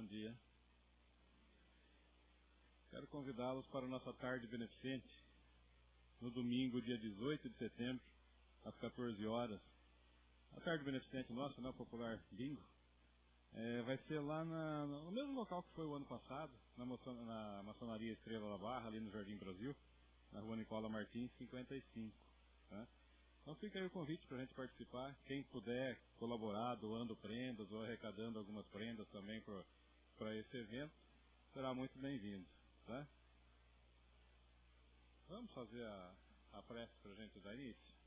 dia. Quero convidá-los para a nossa tarde beneficente, no domingo, dia 18 de setembro, às 14 horas. A tarde beneficente nossa, né, o popular bingo, vai ser lá no mesmo local que foi o ano passado, na Maçonaria Estrela da Barra, ali no Jardim Brasil, na Rua Nicola Martins, 55. Tá? Então fica aí o convite para a gente participar. Quem puder colaborar, doando prendas ou arrecadando algumas prendas também para esse evento, será muito bem-vindo. Tá? Vamos fazer a prece para a gente dar início?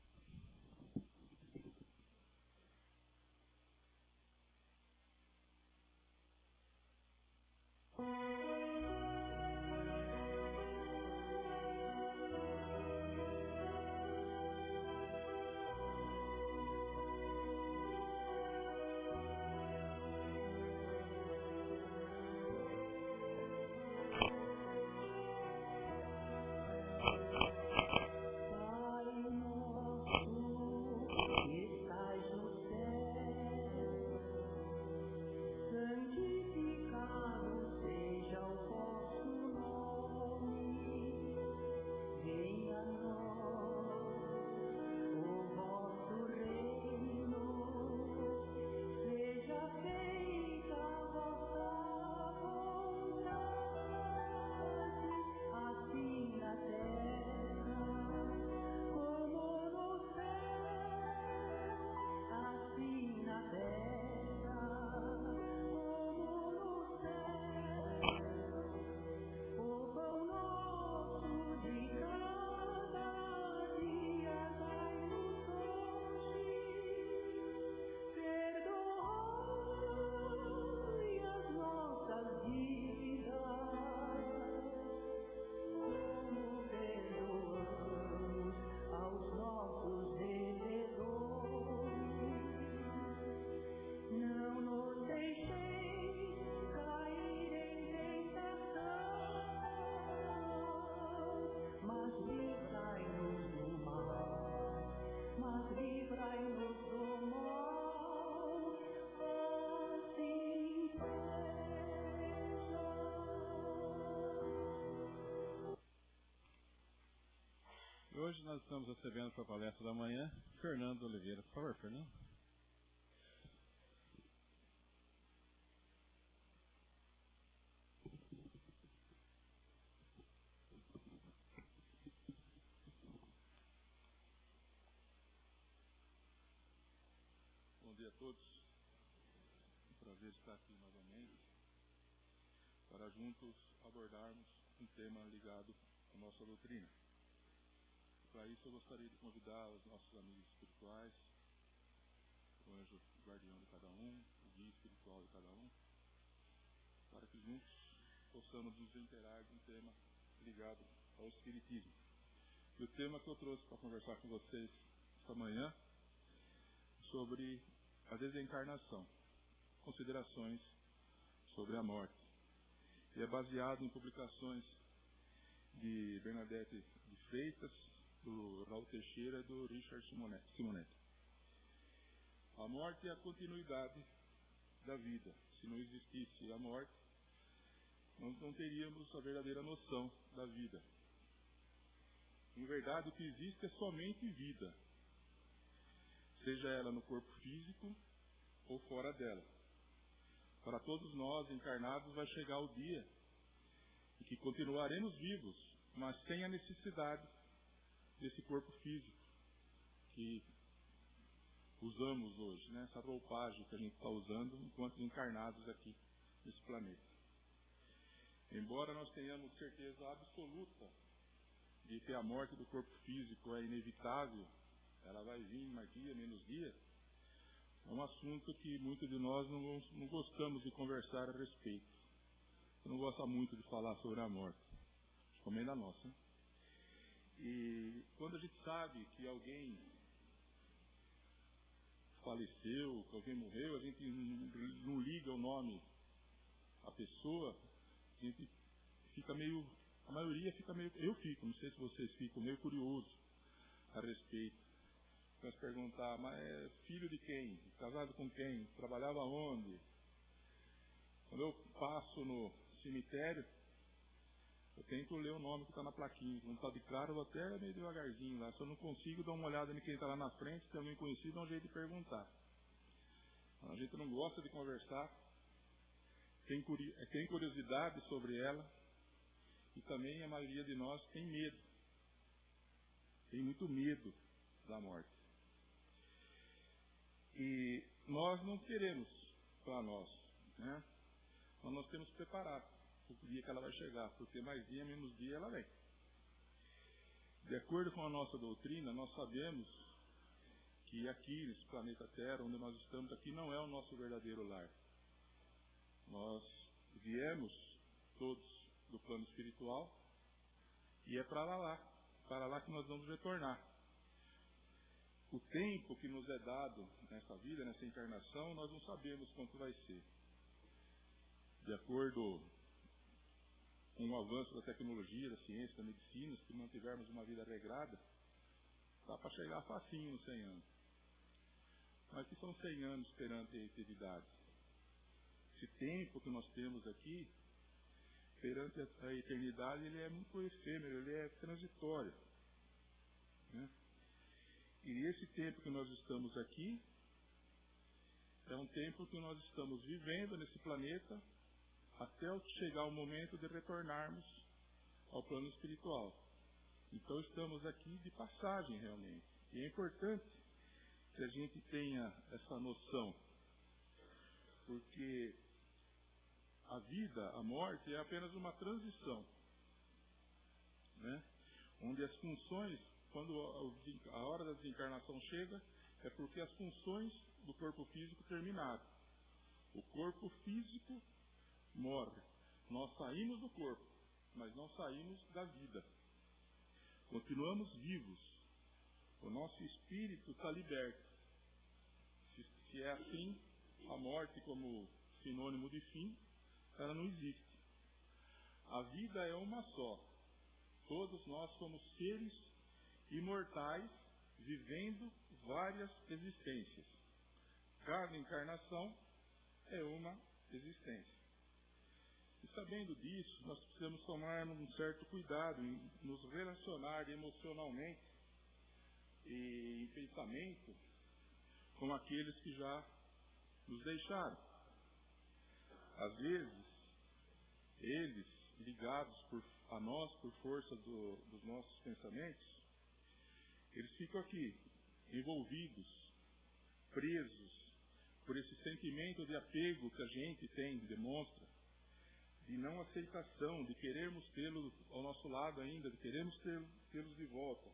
Hoje nós estamos recebendo para a palestra da manhã Fernando Oliveira. Por favor, Fernando. Bom dia a todos. É um prazer estar aqui novamente para juntos abordarmos um tema ligado à nossa doutrina. Para isso eu gostaria de convidar os nossos amigos espirituais, o anjo guardião de cada um, o guia espiritual de cada um, para que juntos possamos nos inteirar de um tema ligado ao Espiritismo. E o tema que eu trouxe para conversar com vocês esta manhã sobre a desencarnação, considerações sobre a morte. E é baseado em publicações de Bernadette de Freitas, do Raul Teixeira e do Richard Simonetti. A morte é a continuidade da vida. Se não existisse a morte, nós não teríamos a verdadeira noção da vida. Em verdade, o que existe é somente vida, seja ela no corpo físico ou fora dela. Para todos nós, encarnados, vai chegar o dia em que continuaremos vivos, mas sem a necessidade desse corpo físico que usamos hoje, né? Essa roupagem que a gente está usando enquanto encarnados aqui nesse planeta. Embora nós tenhamos certeza absoluta de que a morte do corpo físico é inevitável, ela vai vir mais dia, menos dia, é um assunto que muitos de nós não gostamos de conversar a respeito. Você não gosta muito de falar sobre a morte, principalmente a nossa, né? E quando a gente sabe que alguém faleceu, que alguém morreu, a gente não liga o nome à pessoa, a gente fica meio, a maioria fica meio, eu fico, não sei se vocês ficam, meio curioso a respeito. Nós perguntar, mas é filho de quem? Casado com quem? Trabalhava onde? Quando eu passo no cemitério, eu tento ler o nome que está na plaquinha. Quando está de cara, eu vou até meio devagarzinho lá. Se eu não consigo, dar uma olhada em quem está lá na frente, se é alguém conhecido, dá um jeito de perguntar. A gente não gosta de conversar, tem curiosidade sobre ela, e também a maioria de nós tem medo. Tem muito medo da morte. E nós não queremos para nós, né? Mas nós temos que preparar o dia que ela vai chegar, porque mais dia, menos dia ela vem. De acordo com a nossa doutrina, nós sabemos que aqui, nesse planeta Terra, onde nós estamos aqui, não é o nosso verdadeiro lar. Nós viemos todos do plano espiritual e é para lá que nós vamos retornar. O tempo que nos é dado nessa vida, nessa encarnação, nós não sabemos quanto vai ser. De acordo com o avanço da tecnologia, da ciência, da medicina, se mantivermos uma vida regrada, dá para chegar facinho nos 100 anos. Mas que são 100 anos perante a eternidade? Esse tempo que nós temos aqui, perante a eternidade, ele é muito efêmero, ele é transitório, né? E esse tempo que nós estamos aqui é um tempo que nós estamos vivendo nesse planeta até chegar o momento de retornarmos ao plano espiritual. Então estamos aqui de passagem realmente. E é importante que a gente tenha essa noção, porque a vida, a morte, é apenas uma transição, né? Onde as funções, quando a hora da desencarnação chega, é porque as funções do corpo físico terminaram. O corpo físico morre. Nós saímos do corpo, mas não saímos da vida. Continuamos vivos. O nosso espírito está liberto. Se é assim, a morte como sinônimo de fim, ela não existe. A vida é uma só. Todos nós somos seres imortais, vivendo várias existências. Cada encarnação é uma existência. E sabendo disso, nós precisamos tomar um certo cuidado em nos relacionar emocionalmente e em pensamento com aqueles que já nos deixaram. Às vezes, eles, ligados a nós por força dos nossos pensamentos, eles ficam aqui, envolvidos, presos por esse sentimento de apego que a gente tem, demonstra, de não aceitação, de querermos tê-lo ao nosso lado ainda, de querermos tê-los de volta.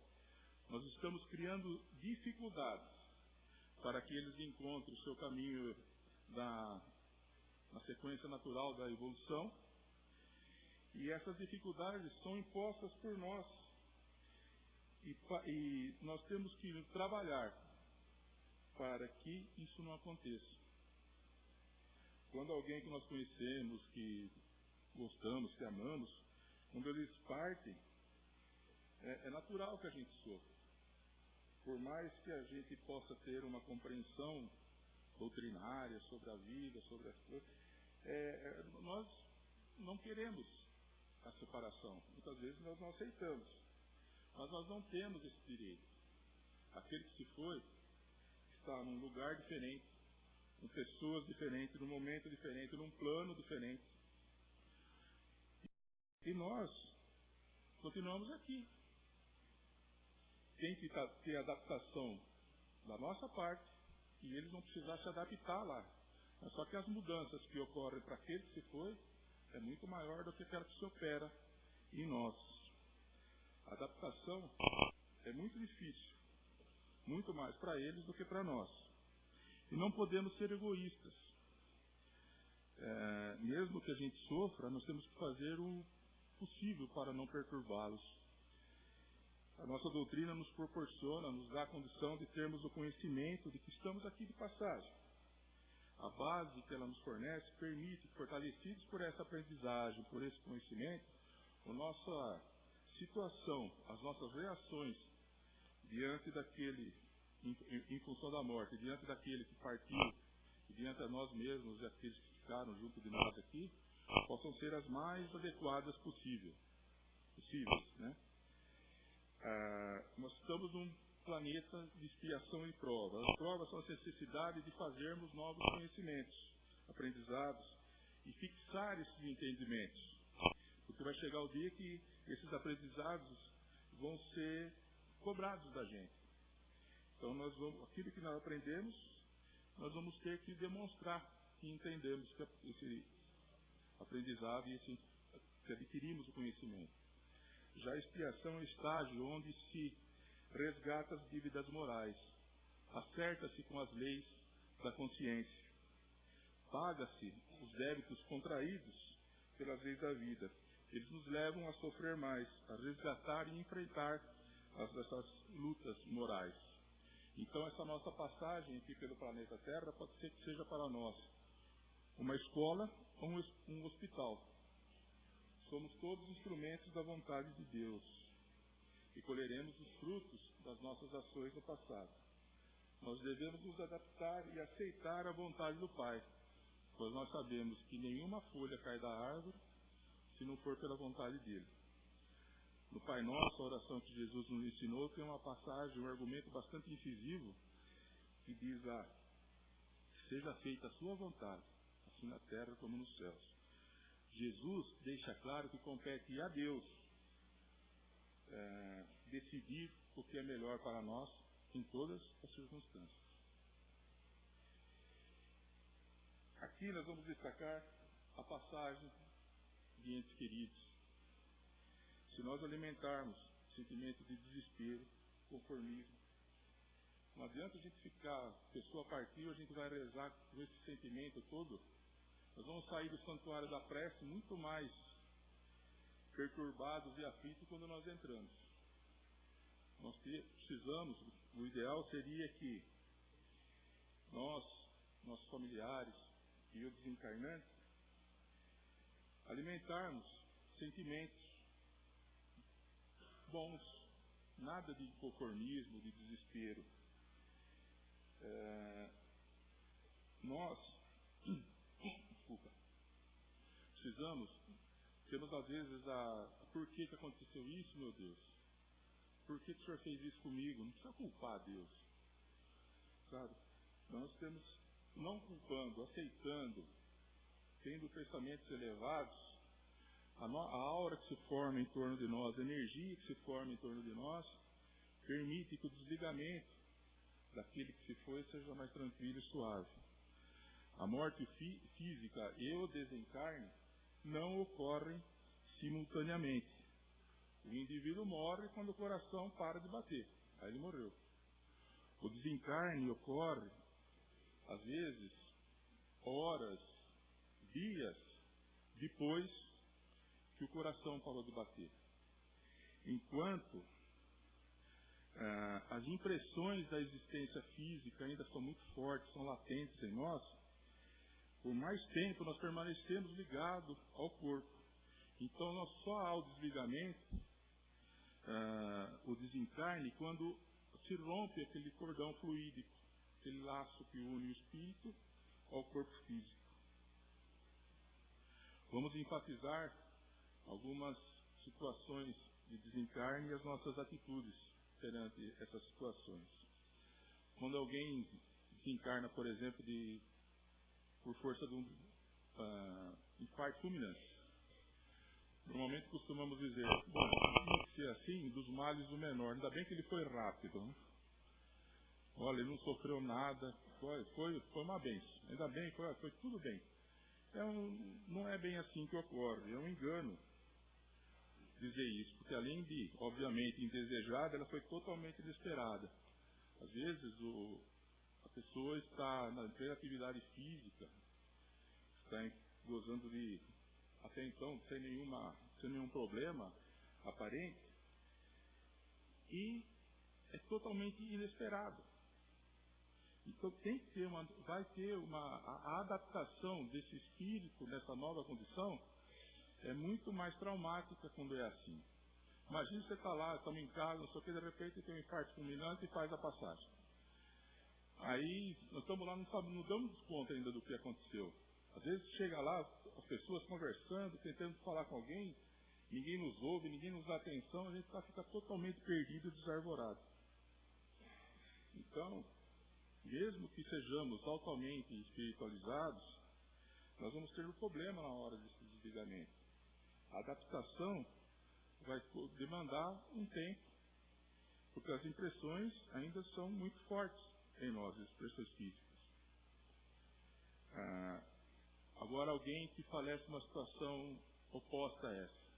Nós estamos criando dificuldades para que eles encontrem o seu caminho na sequência natural da evolução, e essas dificuldades são impostas por nós, e nós temos que trabalhar para que isso não aconteça. Quando alguém que nós conhecemos, que gostamos, que amamos, quando eles partem, é natural que a gente sofra. Por mais que a gente possa ter uma compreensão doutrinária sobre a vida, sobre as coisas, nós não queremos a separação. Muitas vezes nós não aceitamos. Mas nós não temos esse direito. Aquele que se foi está num lugar diferente, com pessoas diferentes, num momento diferente, num plano diferente. E nós continuamos aqui. Tem que ter adaptação da nossa parte e eles vão precisar se adaptar lá. Mas só que as mudanças que ocorrem para aquele que se foi é muito maior do que aquela que se opera em nós. A adaptação é muito difícil, muito mais para eles do que para nós. E não podemos ser egoístas. Mesmo que a gente sofra, nós temos que fazer o possível para não perturbá-los. A nossa doutrina nos proporciona, nos dá a condição de termos o conhecimento de que estamos aqui de passagem. A base que ela nos fornece permite, fortalecidos por essa aprendizagem, por esse conhecimento, a nossa situação, as nossas reações diante daquele, em função da morte, diante daquele que partiu, e diante de nós mesmos e aqueles que ficaram junto de nós aqui, possam ser as mais adequadas possíveis, né? Nós estamos num planeta de expiação e prova. As provas são a necessidade de fazermos novos conhecimentos, aprendizados e fixar esses entendimentos. Porque vai chegar o dia que esses aprendizados vão ser cobrados da gente. Então, aquilo que nós aprendemos, nós vamos ter que demonstrar que entendemos esse aprendizado e que adquirimos o conhecimento. Já a expiação é o estágio onde se resgata as dívidas morais, acerta-se com as leis da consciência, paga-se os débitos contraídos pelas leis da vida. Eles nos levam a sofrer mais, a resgatar e enfrentar essas lutas morais. Então, essa nossa passagem aqui pelo planeta Terra pode ser que seja para nós uma escola ou um hospital. Somos todos instrumentos da vontade de Deus e colheremos os frutos das nossas ações no passado. Nós devemos nos adaptar e aceitar a vontade do Pai, pois nós sabemos que nenhuma folha cai da árvore se não for pela vontade dele. No Pai Nosso, a oração que Jesus nos ensinou, tem uma passagem, um argumento bastante incisivo, que diz lá: seja feita a sua vontade, assim na terra como nos céus. Jesus deixa claro que compete a Deus decidir o que é melhor para nós em todas as circunstâncias. Aqui nós vamos destacar a passagem de entes queridos. Se nós alimentarmos sentimento de desespero, conformismo, não adianta a gente ficar, a pessoa partiu, a gente vai rezar com esse sentimento todo. Nós vamos sair do santuário da prece muito mais perturbados e aflitos quando nós entramos. Nós precisamos, o ideal seria que nós, nossos familiares e os desencarnantes, alimentarmos sentimentos bons, nada de conformismo, de desespero. Nós precisamos, temos às vezes por que aconteceu isso, meu Deus? Por que o Senhor fez isso comigo? Não precisa culpar Deus, sabe? Nós temos, não culpando, aceitando, tendo pensamentos elevados, a aura que se forma em torno de nós, a energia que se forma em torno de nós, permite que o desligamento daquele que se foi seja mais tranquilo e suave. A morte física e o desencarne não ocorrem simultaneamente. O indivíduo morre quando o coração para de bater. Aí ele morreu. O desencarne ocorre, às vezes, horas, dias depois que o coração parou de bater. Enquanto as impressões da existência física ainda são muito fortes, são latentes em nós, por mais tempo nós permanecemos ligados ao corpo. Então, nós só há o desligamento, o desencarne, quando se rompe aquele cordão fluídico, aquele laço que une o espírito ao corpo físico. Vamos enfatizar algumas situações de desencarne e as nossas atitudes perante essas situações. Quando alguém desencarna, por exemplo, por força de um infarto fulminante, normalmente costumamos dizer, bom, tinha que ser assim, dos males o menor, ainda bem que ele foi rápido, né? Olha, ele não sofreu nada, foi uma bênção, ainda bem, foi tudo bem. Não é bem assim que ocorre, é um engano dizer isso, porque além de, obviamente, indesejada, ela foi totalmente inesperada. Às vezes, a pessoa está na plena atividade física, está gozando de, até então, sem nenhum problema aparente, e é totalmente inesperado. Então vai ter a adaptação desse espírito nessa nova condição é muito mais traumática quando é assim. Imagina você está lá, estamos em casa, não sei o que, de repente tem um infarto fulminante e faz a passagem. Aí nós estamos lá, não damos conta ainda do que aconteceu. Às vezes chega lá, as pessoas conversando, tentando falar com alguém, ninguém nos ouve, ninguém nos dá atenção, a gente fica totalmente perdido e desarvorado. Então, mesmo que sejamos altamente espiritualizados, nós vamos ter um problema na hora desse desligamento. A adaptação vai demandar um tempo, porque as impressões ainda são muito fortes em nós, as expressões físicas. Agora, alguém que falece uma situação oposta a essa,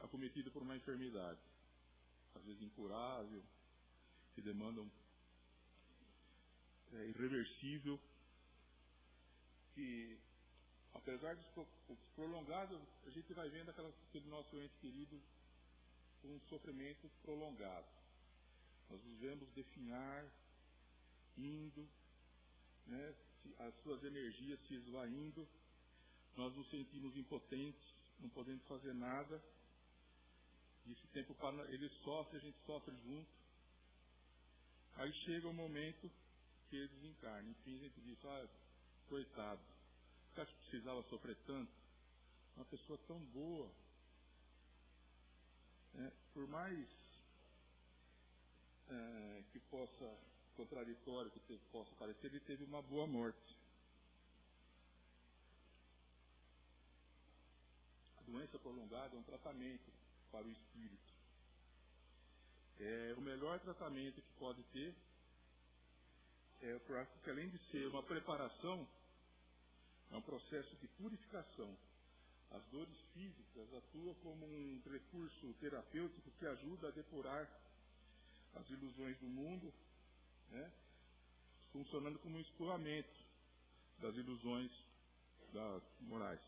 acometido por uma enfermidade, às vezes incurável, que demanda irreversível, que, apesar dos prolongados, a gente vai vendo aquele nosso ente querido com um sofrimento prolongado. Nós nos vemos definhar, indo, né, as suas energias se esvaindo, nós nos sentimos impotentes, não podemos fazer nada, e esse tempo ele sofre, a gente sofre junto. Aí chega o momento que ele desencarna. Enfim, a gente diz, coitado, você acha que precisava sofrer tanto? Uma pessoa tão boa, por mais que possa, contraditório que possa parecer, ele teve uma boa morte. A doença prolongada é um tratamento para o espírito. O melhor tratamento que pode ter porque além de ser uma preparação, é um processo de purificação. As dores físicas atuam como um recurso terapêutico que ajuda a depurar as ilusões do mundo, né, funcionando como um escoamento das ilusões das morais.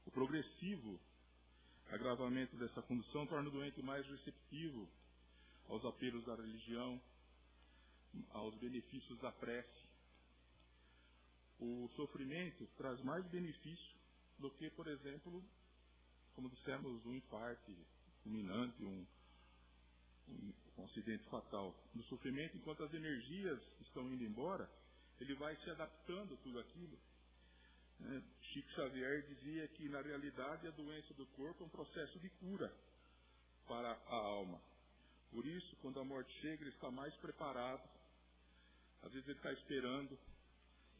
O progressivo agravamento dessa condição torna o doente mais receptivo aos apelos da religião, aos benefícios da prece. O sofrimento traz mais benefício do que, por exemplo, como dissemos, um infarto fulminante, um acidente fatal. No sofrimento, enquanto as energias estão indo embora, ele vai se adaptando a tudo aquilo. Chico Xavier dizia que, na realidade, a doença do corpo é um processo de cura para a alma. Por isso, quando a morte chega, ele está mais preparado. Às vezes ele está esperando,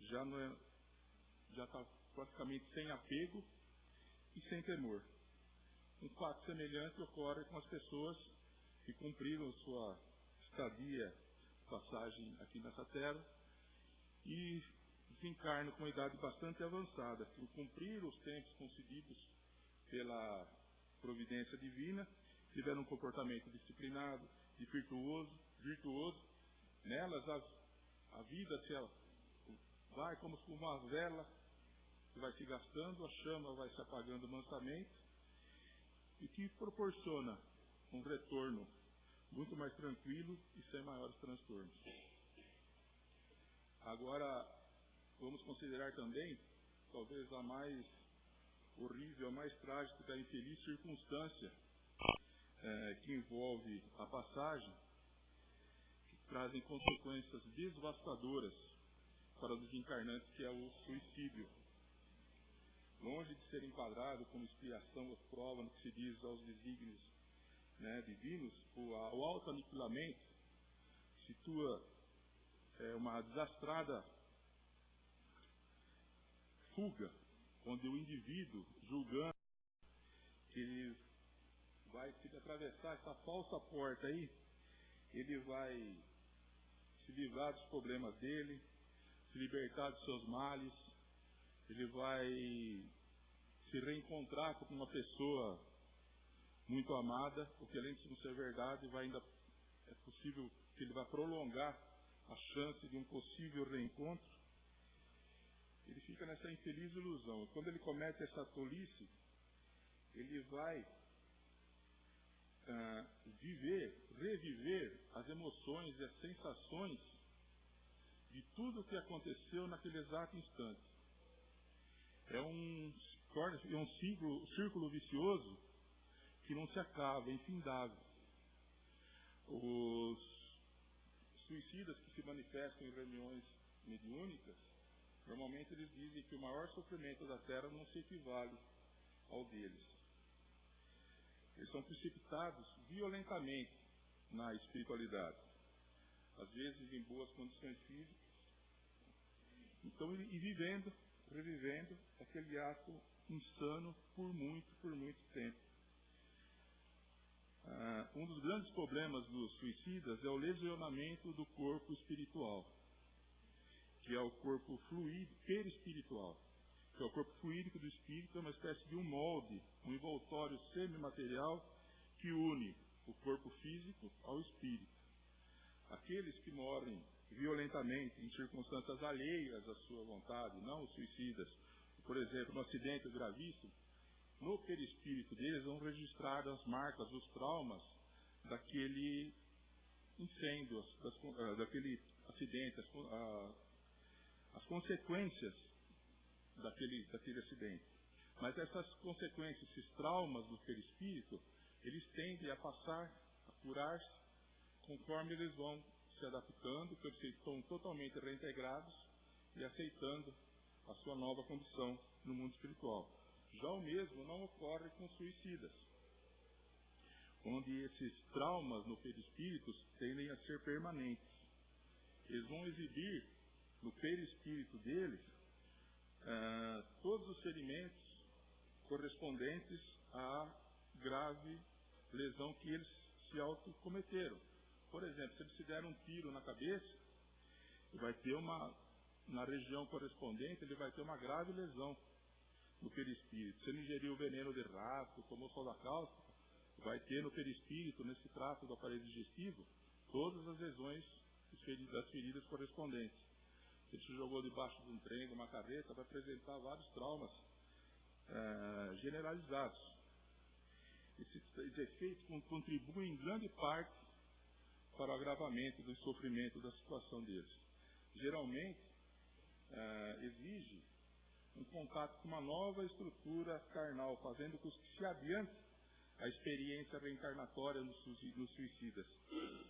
já está praticamente sem apego e sem temor. Um fato semelhante ocorre com as pessoas que cumpriram sua estadia, passagem aqui nessa terra, e desencarnam com uma idade bastante avançada, que cumpriram os tempos concedidos pela providência divina, tiveram um comportamento disciplinado e virtuoso. Nelas a vida vai como uma vela que vai se gastando, a chama vai se apagando mansamente, e que proporciona um retorno muito mais tranquilo e sem maiores transtornos. Agora, vamos considerar também, talvez a mais horrível, a mais trágica da infeliz circunstância que envolve a passagem, que trazem consequências devastadoras para os encarnantes, que é o suicídio. Longe de ser enquadrado como expiação ou prova no que se diz aos desígnios divinos, o autoaniquilamento situa uma desastrada fuga, onde o indivíduo, julgando que ele vai se atravessar essa falsa porta aí, ele vai se livrar dos problemas dele, se libertar dos seus males, ele vai se reencontrar com uma pessoa muito amada, porque além de não ser verdade, é possível que ele vai prolongar a chance de um possível reencontro. Ele fica nessa infeliz ilusão. Quando ele comete essa tolice, ele vai reviver as emoções e as sensações de tudo o que aconteceu naquele exato instante. É um círculo vicioso que não se acaba, é infindável. Os suicidas que se manifestam em reuniões mediúnicas, Normalmente eles dizem que o maior sofrimento da terra não se equivale ao deles. Eles são precipitados violentamente na espiritualidade, às vezes em boas condições físicas, então, e revivendo aquele ato insano por muito tempo. Um dos grandes problemas dos suicidas é o lesionamento do corpo espiritual, que é o corpo fluídico, perispiritual, que é o corpo fluídico do espírito, é uma espécie de um molde, um envoltório semimaterial que une o corpo físico ao espírito. Aqueles que morrem violentamente em circunstâncias alheias à sua vontade, não os suicidas, por exemplo, no acidente gravíssimo, no perispírito deles vão registrar as marcas, os traumas daquele incêndio, daquele acidente, as consequências daquele acidente. Mas essas consequências, esses traumas do perispírito, eles tendem a passar, a curar-se, conforme eles vão se adaptando, porque eles estão totalmente reintegrados e aceitando a sua nova condição no mundo espiritual. Já o mesmo não ocorre com suicidas, onde esses traumas no perispírito tendem a ser permanentes. Eles vão exibir no perispírito deles todos os ferimentos correspondentes à grave lesão que eles se autocometeram. Por exemplo, se eles se deram um tiro na cabeça, vai ter na região correspondente, ele vai ter uma grave lesão no perispírito. Se ele ingeriu veneno de rato, tomou soda cáustica, vai ter no perispírito, nesse trato do aparelho digestivo, todas as lesões das feridas correspondentes. Se ele se jogou debaixo de um trem, de uma carreta, vai apresentar vários traumas generalizados. Esses efeitos contribuem em grande parte para o agravamento do sofrimento da situação deles. Geralmente, exige um contato com uma nova estrutura carnal, fazendo com que se adiante a experiência reencarnatória nos suicidas,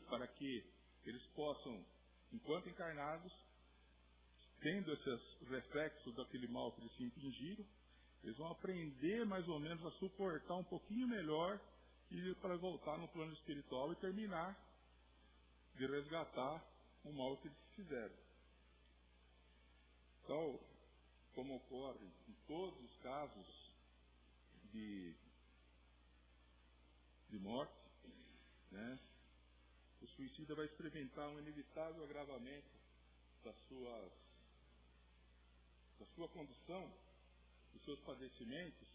para que eles possam, enquanto encarnados, tendo esses reflexos daquele mal que eles se infligiram, eles vão aprender mais ou menos a suportar um pouquinho melhor e para voltar no plano espiritual e terminar de resgatar o mal que eles fizeram. Então, como ocorre em todos os casos de morte, né, o suicida vai experimentar um inevitável agravamento da sua condição, dos seus padecimentos,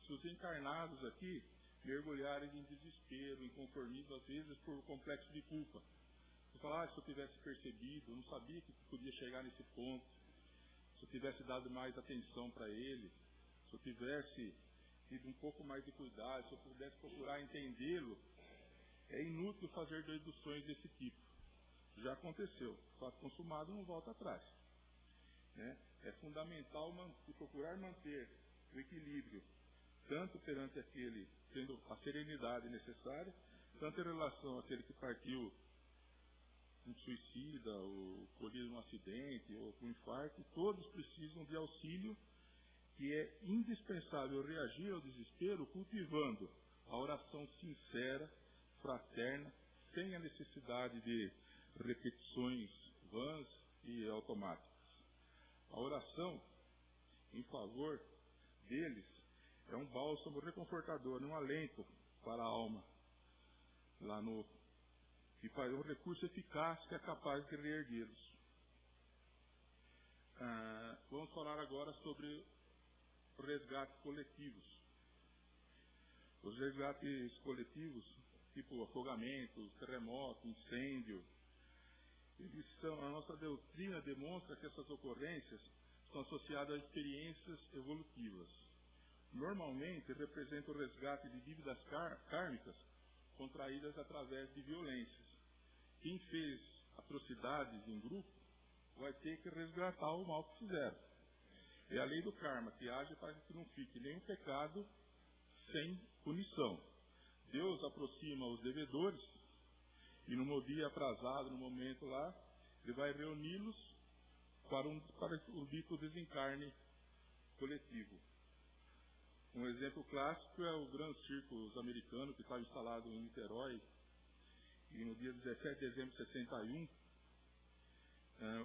se os encarnados aqui mergulharem em desespero, em conformismo, às vezes por complexo de culpa. Você fala, se eu tivesse percebido, eu não sabia que podia chegar nesse ponto, se eu tivesse dado mais atenção para ele, se eu tivesse tido um pouco mais de cuidado, se eu pudesse procurar entendê-lo, é inútil fazer deduções desse tipo. Já aconteceu. O fato consumado não volta atrás. Né? É fundamental procurar manter o equilíbrio, tanto perante aquele tendo a serenidade necessária, tanto em relação àquele que partiu um suicida, ou colhido num acidente, ou com infarto, todos precisam de auxílio, que é indispensável reagir ao desespero cultivando a oração sincera, fraterna, sem a necessidade de repetições vãs e automáticas. A oração em favor deles é um bálsamo reconfortador, um alento para a alma, que faz um recurso eficaz que é capaz de reerguê-los. Vamos falar agora sobre resgates coletivos. Os resgates coletivos, tipo afogamento, terremoto, incêndio, a nossa doutrina demonstra que essas ocorrências são associadas a experiências evolutivas. Normalmente representam o resgate de dívidas kármicas contraídas através de violências. Quem fez atrocidades em grupo vai ter que resgatar o mal que fizeram. É a lei do karma, que age para que não fique nenhum pecado sem punição. Deus aproxima os devedores e no dia aprazado, no momento lá, ele vai reuni-los para o dito desencarne coletivo. Um exemplo clássico é o Gran Circus americano, que está instalado em Niterói, e no dia 17 de dezembro de 61,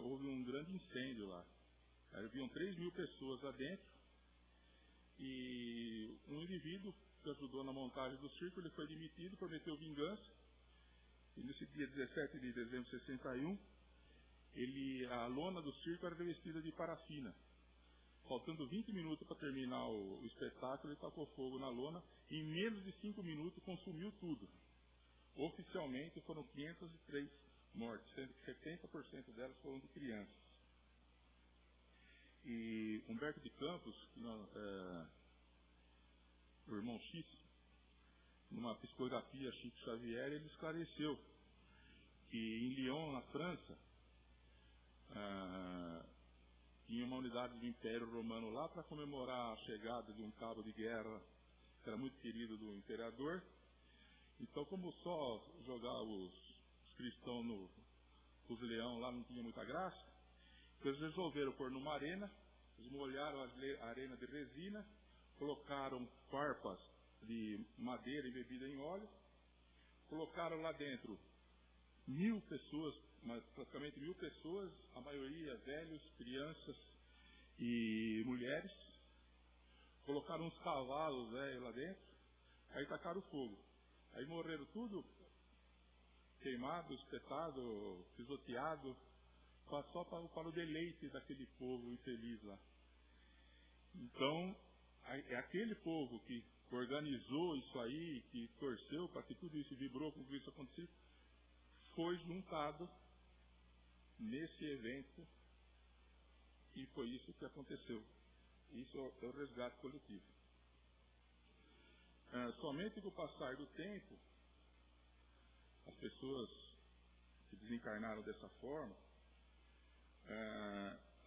houve um grande incêndio lá. Haviam 3.000 pessoas lá dentro, e um indivíduo que ajudou na montagem do circo, ele foi demitido, prometeu vingança, e nesse dia 17 de dezembro de 61, a lona do circo era revestida de parafina. Faltando 20 minutos para terminar o espetáculo, ele tacou fogo na lona e em menos de 5 minutos consumiu tudo. Oficialmente foram 503 mortes, sendo que 70% delas foram de crianças. E Humberto de Campos, o irmão X, numa psicografia Chico Xavier, ele esclareceu que em Lyon, na França, tinha uma unidade do Império Romano lá para comemorar a chegada de um cabo de guerra que era muito querido do imperador. Então, como só jogar os cristãos nos leões lá não tinha muita graça, eles resolveram pôr numa arena, eles molharam a arena de resina, colocaram farpas de madeira embebida em óleo, colocaram lá dentro 1.000 pessoas, praticamente 1.000 pessoas, a maioria velhos, crianças e mulheres, colocaram uns cavalos lá dentro, aí tacaram fogo. Aí morreram tudo queimado, espetado, pisoteado, só para o deleite daquele povo infeliz lá. Então, aquele povo que organizou isso aí, que torceu para que tudo isso vibrou com que isso acontecesse, foi juntado nesse evento e foi isso que aconteceu. Isso é o resgate coletivo. Somente com o passar do tempo, as pessoas que desencarnaram dessa forma,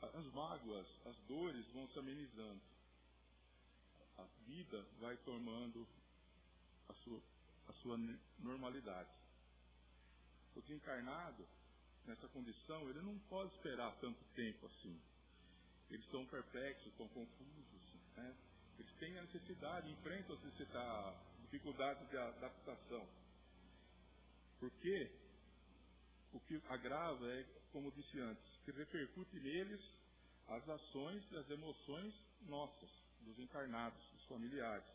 as mágoas, as dores vão se amenizando. A vida vai tomando a sua normalidade. O desencarnado, nessa condição, ele não pode esperar tanto tempo assim. Eles estão perplexos, estão confusos, né? Eles têm a necessidade, enfrentam a dificuldade de adaptação. Porque o que agrava é, como disse antes, que repercute neles as ações e as emoções nossas, dos encarnados, dos familiares.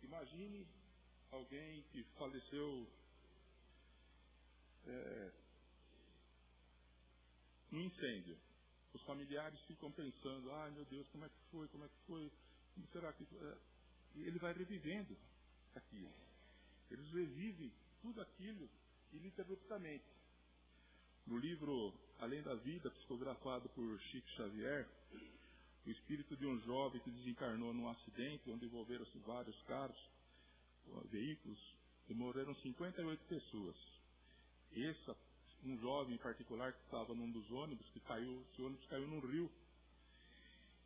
Imagine alguém que faleceu num incêndio. Os familiares ficam pensando, meu Deus, como é que foi, como será que... E ele vai revivendo aquilo. Eles revivem tudo aquilo ininterruptamente. No livro Além da Vida, psicografado por Chico Xavier, o espírito de um jovem que desencarnou num acidente onde envolveram-se vários carros, veículos, e morreram 58 pessoas. Um jovem em particular que estava num dos ônibus, esse ônibus caiu num rio,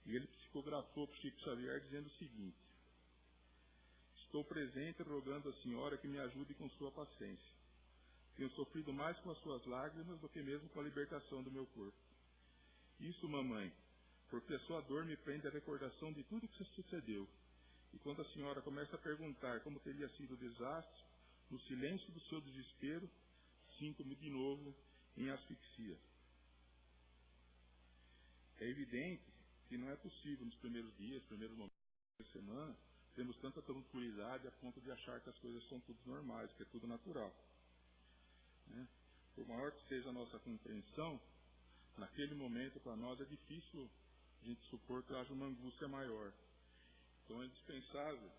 e ele psicografou para Chico Xavier dizendo o seguinte: estou presente rogando à senhora que me ajude com sua paciência. Tenho sofrido mais com as suas lágrimas do que mesmo com a libertação do meu corpo. Isso, mamãe, porque a sua dor me prende à recordação de tudo que sucedeu. E quando a senhora começa a perguntar como teria sido o desastre, no silêncio do seu desespero, sinto-me de novo em asfixia. É evidente que não é possível nos primeiros dias, primeiros momentos da semana, termos tanta tranquilidade a ponto de achar que as coisas são tudo normais, que é tudo natural. Né? Por maior que seja a nossa compreensão, naquele momento para nós é difícil a gente supor que haja uma angústia maior. Então é indispensável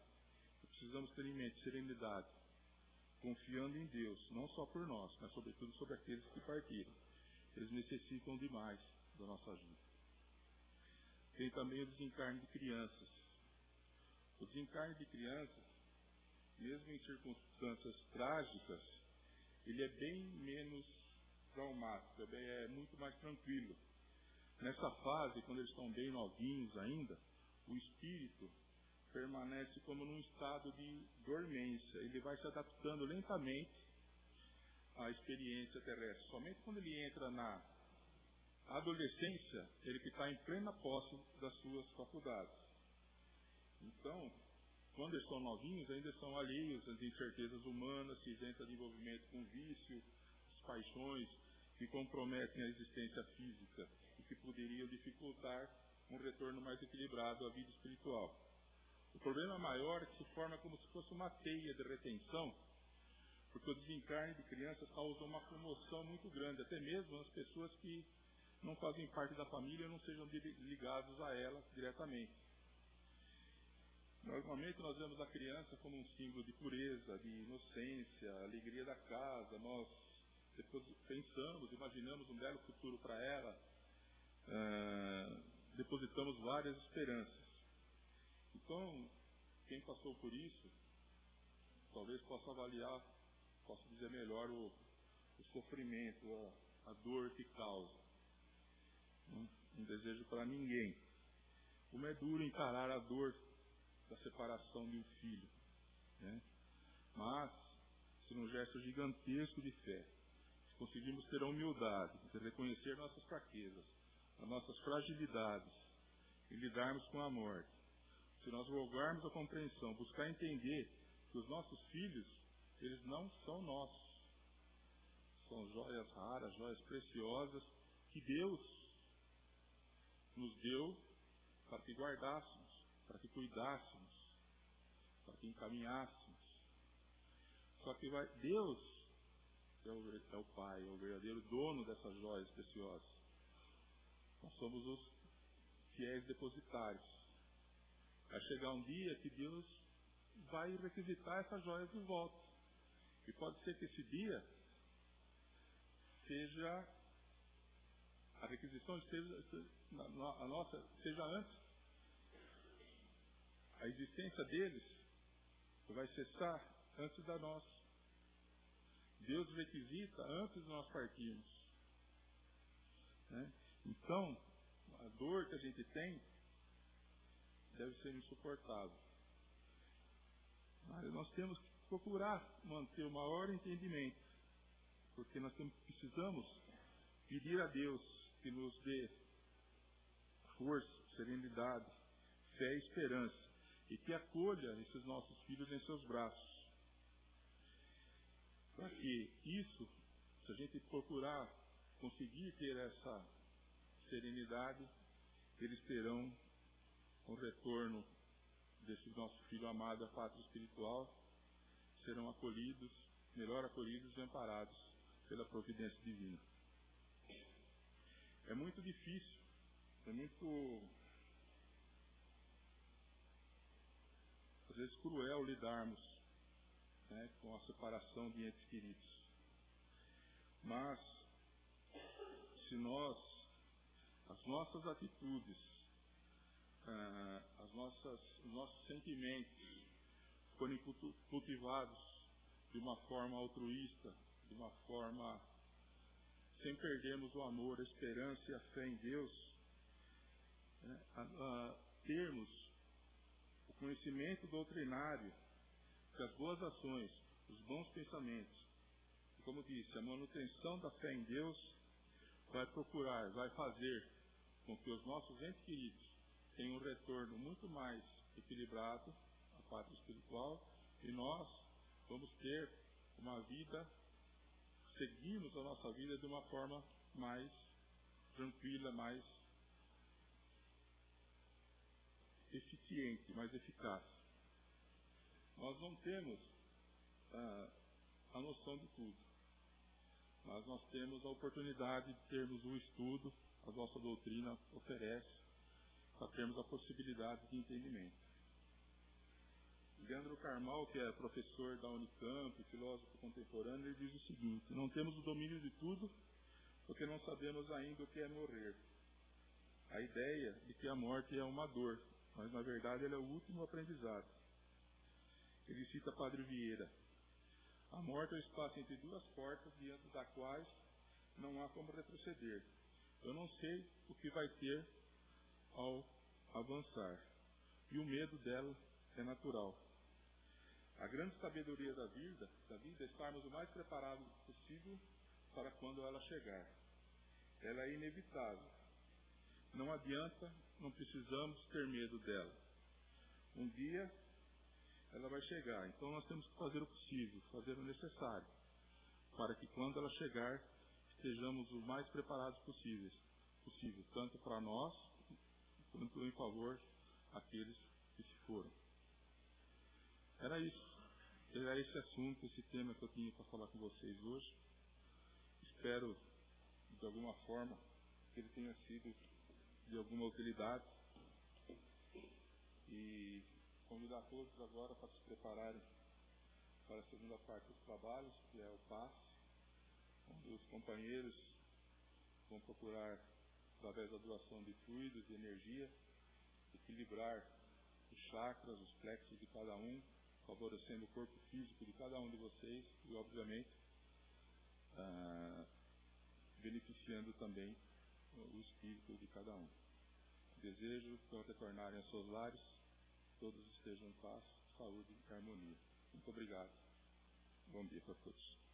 que precisamos ter em mente serenidade, confiando em Deus, não só por nós, mas sobretudo sobre aqueles que partiram. Eles necessitam demais da nossa ajuda. Tem também o desencarne de crianças. O desencarne de crianças, mesmo em circunstâncias trágicas, ele é bem menos traumático, é muito mais tranquilo. Nessa fase, quando eles estão bem novinhos ainda, o espírito permanece como num estado de dormência. Ele vai se adaptando lentamente a experiência terrestre. Somente quando ele entra na adolescência, ele que está em plena posse das suas faculdades. Então, quando eles são novinhos, ainda são alheios às incertezas humanas, se isenta de envolvimento com vício, as paixões que comprometem a existência física e que poderiam dificultar um retorno mais equilibrado à vida espiritual. O problema maior é que se forma como se fosse uma teia de retenção, porque o desencarne de crianças causa uma comoção muito grande, até mesmo as pessoas que não fazem parte da família não sejam ligados a ela diretamente. Normalmente nós vemos a criança como um símbolo de pureza, de inocência, alegria da casa. Nós depois pensamos, imaginamos um belo futuro para ela, depositamos várias esperanças. Então, quem passou por isso, talvez possa avaliar, possa dizer melhor o sofrimento, a dor que causa. Não desejo para ninguém. Como é duro encarar a dor da separação de um filho, né? Mas, se num gesto gigantesco de fé, se conseguirmos ter a humildade de reconhecer nossas fraquezas, as nossas fragilidades e lidarmos com a morte, se nós rogarmos a compreensão, buscar entender que os nossos filhos, eles não são nossos, são joias raras, joias preciosas que Deus nos deu para que guardássemos, para que cuidássemos, para que encaminhássemos. Só que Deus é o Pai, é o verdadeiro dono dessas joias preciosas. Nós somos os fiéis depositários. Vai chegar um dia que Deus vai requisitar essas joias de volta. E pode ser que esse dia seja, a requisição seja antes. A existência deles vai cessar antes da nossa. Deus requisita antes de nós partirmos, né? Então, a dor que a gente tem deve ser insuportável. Mas nós temos que procurar manter o maior entendimento, porque nós precisamos pedir a Deus que nos dê força, serenidade, fé e esperança, e que acolha esses nossos filhos em seus braços. Para que isso, se a gente procurar conseguir ter essa serenidade, eles terão um retorno desse nosso filho amado à pátria espiritual, serão acolhidos, melhor acolhidos e amparados pela providência divina. É muito difícil, é muito, às vezes, cruel lidarmos, né, com a separação de entes queridos. Mas, se as nossas atitudes, os nossos sentimentos forem cultivados de uma forma altruísta, de uma forma sem perdermos o amor, a esperança e a fé em Deus, né, termos o conhecimento doutrinário, que as boas ações, os bons pensamentos, e como disse, a manutenção da fé em Deus vai fazer com que os nossos entes queridos tenham um retorno muito mais equilibrado à pátria espiritual, e nós vamos ter uma vida, seguimos a nossa vida de uma forma mais tranquila, mais eficiente, mais eficaz. Nós não temos a noção de tudo, mas nós temos a oportunidade de termos o estudo, a nossa doutrina oferece, para termos a possibilidade de entendimento. Leandro Carnal, que é professor da Unicamp, filósofo contemporâneo, ele diz o seguinte: não temos o domínio de tudo, porque não sabemos ainda o que é morrer. A ideia de que a morte é uma dor, mas na verdade ela é o último aprendizado. Ele cita Padre Vieira: a morte é o espaço entre duas portas, diante das quais não há como retroceder. Eu não sei o que vai ter ao avançar, e o medo dela é natural. A grande sabedoria da vida é estarmos o mais preparados possível para quando ela chegar. Ela é inevitável. Não adianta, não precisamos ter medo dela. Um dia ela vai chegar, então nós temos que fazer o possível, fazer o necessário, para que quando ela chegar, estejamos o mais preparados possível, tanto para nós, quanto em favor daqueles que se foram. Era isso. Era esse assunto, esse tema que eu tinha para falar com vocês hoje. Espero, de alguma forma, que ele tenha sido de alguma utilidade. E convidar todos agora para se prepararem para a segunda parte dos trabalhos, que é o passe, onde os companheiros vão procurar, através da doação de fluidos, de energia, equilibrar os chakras, os plexos de cada um, favorecendo o corpo físico de cada um de vocês e, obviamente, beneficiando também o espírito de cada um. Desejo que, ao retornarem aos seus lares, todos estejam em paz, saúde e harmonia. Muito obrigado. Bom dia para todos.